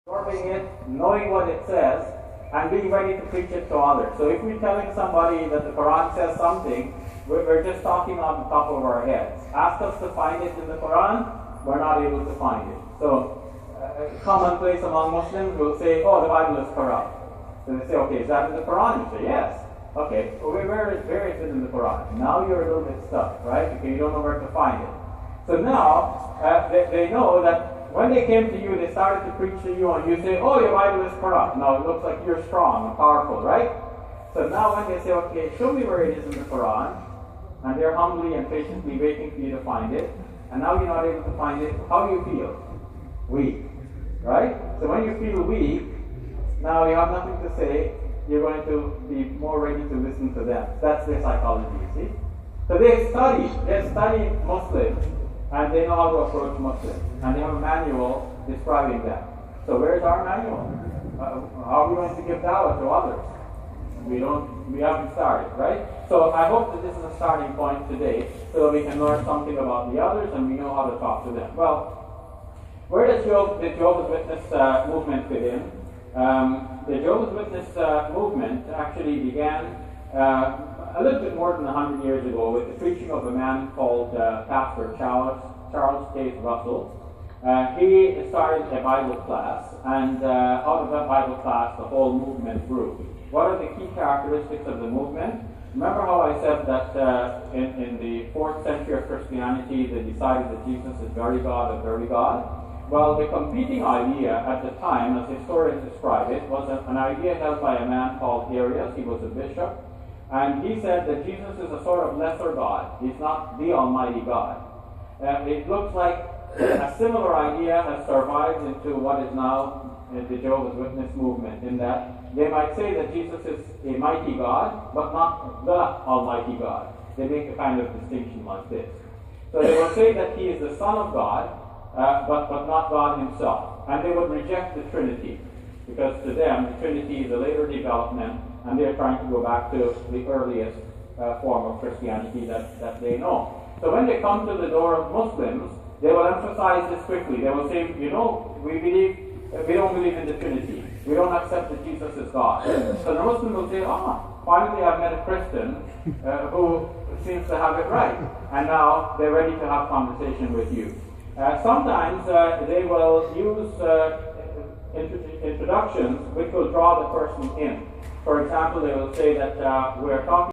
absorbing it, knowing what it says, and being ready to preach it to others. So if we're telling somebody that the Quran says something, we're just talking on the top of our heads. Ask us to find it in the Quran, we're not able to find it. So commonplace among Muslims will say, oh, the Bible is corrupt. So they say, okay, is that in the Quran? You say, yes. Okay, so where is it in the Quran? Now you're a little bit stuck, right? Because you don't know where to find it. So now they know that when they came to you, they started to preach to you, and you say, oh, your Bible is corrupt. Now it looks like you're strong and powerful, right? So now when they say, okay, show me where it is in the Quran, and they're humbly and patiently waiting for you to find it, and now you're not able to find it, how do you feel? Weak, right? So when you feel weak, now you have nothing to say, you're going to be more ready to listen to them. That's their psychology, you see? So they study Muslims, and they know how to approach Muslims, and they have a manual describing that. So where's our manual? How are we going to give dawah to others? We haven't started, right? So I hope that this is a starting point today, so that we can learn something about the others, and we know how to talk to them. Well, where does the Jehovah's Witness movement fit in? The Jehovah's Witness movement actually began a little bit more than 100 years ago with the preaching of a man called Pastor Charles Taze Russell. He started a Bible class, and out of that Bible class, the whole movement grew. What are the key characteristics of the movement? Remember how I said that in the 4th century of Christianity, they decided that Jesus is very God and very God? Well, the competing idea at the time, as historians describe it, was an idea held by a man called Arius. He was a bishop. And he said that Jesus is a sort of lesser God. He's not the Almighty God. It looks like a similar idea has survived into what is now the Jehovah's Witness movement, in that they might say that Jesus is a mighty God, but not the Almighty God. They make a kind of distinction like this. So they will say that he is the Son of God, but not God himself. And they would reject the Trinity, because to them the Trinity is a later development, and they're trying to go back to the earliest form of Christianity that they know. So when they come to the door of Muslims, they will emphasize this quickly. They will say, we don't believe in the Trinity. We don't accept that Jesus is God. So the Muslim will say, finally I've met a Christian who seems to have it right. And now they're ready to have conversation with you. Sometimes they will use introductions which will draw the person in. For example, they will say that we're talking